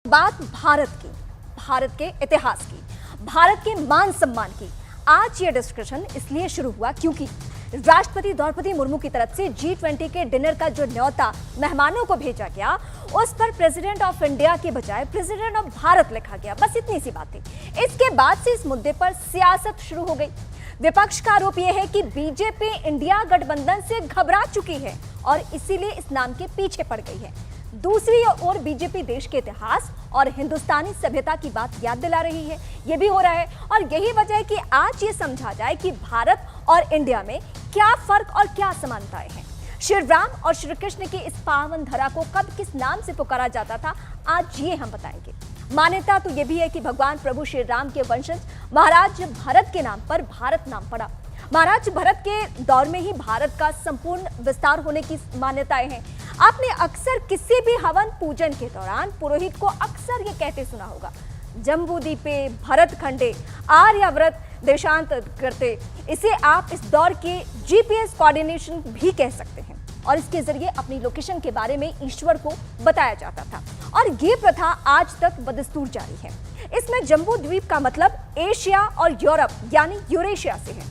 बात भारत के इतिहास की, भारत के मान सम्मान की। आज ये डिस्कशन इसलिए शुरू हुआ क्योंकि राष्ट्रपति द्रौपदी मुर्मू की तरफ से G20 के डिनर का जो न्योता मेहमानों को भेजा गया, उस पर प्रेसिडेंट ऑफ इंडिया के बजाय प्रेसिडेंट ऑफ भारत लिखा गया। बस इतनी सी बात थी। इसके बाद से इस मुद्दे पर सियासत शुरू हो गई। विपक्ष का आरोप यह है कि बीजेपी इंडिया गठबंधन से घबरा चुकी है और इसीलिए इस नाम के पीछे पड़ गई है। दूसरी ओर बीजेपी देश के इतिहास और हिंदुस्तानी सभ्यता की बात याद दिला रही है। यह भी हो रहा है और यही वजह है कि आज ये समझा जाए कि भारत और इंडिया में क्या फर्क और क्या समानताएं हैं। श्री राम और श्री कृष्ण की इस पावन धरा को कब किस नाम से पुकारा जाता था, आज ये हम बताएंगे। मान्यता तो यह भी है कि भगवान प्रभु श्री राम के वंशज महाराज भरत के नाम पर भारत नाम पड़ा। महाराज भरत के दौर में ही भारत का संपूर्ण विस्तार होने की मान्यताएं हैं। आपने अक्सर किसी भी हवन पूजन के दौरान पुरोहित को अक्सर ये कहते सुना होगा, जम्बूद्वीपे भरत खंडे आर्याव्रत देशांत करते। इसे आप इस दौर के GPS कोऑर्डिनेशन भी कह सकते हैं और इसके जरिए अपनी लोकेशन के बारे में ईश्वर को बताया जाता था और ये प्रथा आज तक बदस्तूर जारी है। इसमें जम्बू द्वीप का मतलब एशिया और यूरोप यानी यूरेशिया से है।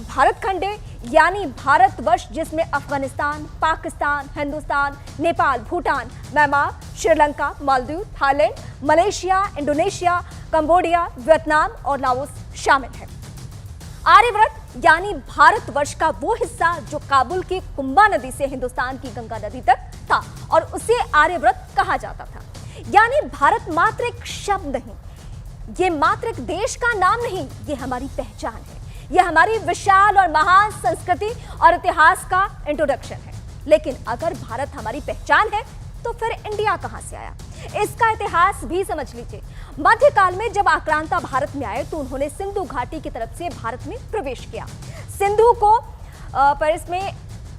भारत खंडे यानी भारतवर्ष, जिसमें Afghanistan, Pakistan, Hindustan, Nepal, Bhutan, Myanmar, Sri Lanka, Maldives, Thailand, Malaysia, Indonesia, Cambodia, Vietnam और लाओस शामिल है। आर्यव्रत यानी भारतवर्ष का वो हिस्सा जो काबुल की कुंभा नदी से हिंदुस्तान की गंगा नदी तक था और उसे आर्यव्रत कहा जाता था। यानी भारत मात्र एक शब्द नहीं, ये मात्र एक देश का नाम नहीं, ये हमारी पहचान है। यह हमारी विशाल और महान संस्कृति और इतिहास का इंट्रोडक्शन है। लेकिन अगर भारत हमारी पहचान है तो फिर इंडिया कहां से आया, इसका इतिहास भी समझ लीजिए। मध्यकाल में जब आक्रांता भारत में आए तो उन्होंने सिंधु घाटी की तरफ से भारत में प्रवेश किया। सिंधु को पेरिस में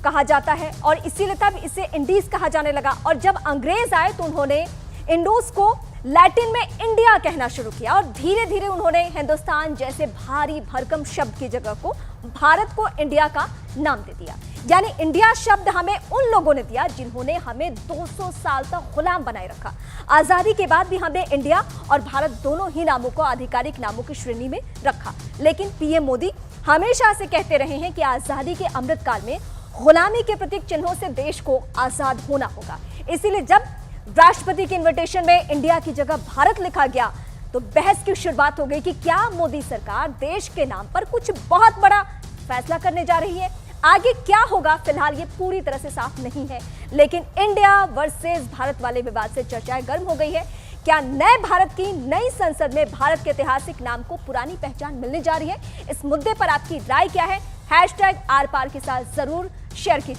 कहा जाता है और इसीलिए तब इसे इंडीज कहा जाने लगा। और जब अंग्रेज आए तो उन्होंने इंडोस को लैटिन में इंडिया कहना शुरू किया और धीरे धीरे उन्होंने हिंदुस्तान जैसे भारी भरकम शब्द की जगह को भारत को इंडिया का नाम दे दिया। यानी इंडिया शब्द हमें उन लोगों ने दिया जिन्होंने हमें 200 साल तक गुलाम बनाए रखा। आजादी के बाद भी हमें इंडिया और भारत दोनों ही नामों को आधिकारिक नामों की श्रेणी में रखा। लेकिन पीएम मोदी हमेशा से कहते रहे हैं कि आजादी के अमृतकाल में गुलामी के प्रतीक चिन्हों से देश को आजाद होना होगा। इसीलिए जब राष्ट्रपति के इन्विटेशन में इंडिया की जगह भारत लिखा गया तो बहस की शुरुआत हो गई कि क्या मोदी सरकार देश के नाम पर कुछ बहुत बड़ा फैसला करने जा रही है। आगे क्या होगा फिलहाल ये पूरी तरह से साफ नहीं है, लेकिन इंडिया वर्सेस भारत वाले विवाद से चर्चाएं गर्म हो गई है। क्या नए भारत की नई संसद में भारत के ऐतिहासिक नाम को पुरानी पहचान मिलने जा रही है? इस मुद्दे पर आपकी राय क्या है? #आर पार के साथ जरूर शेयर कीजिए।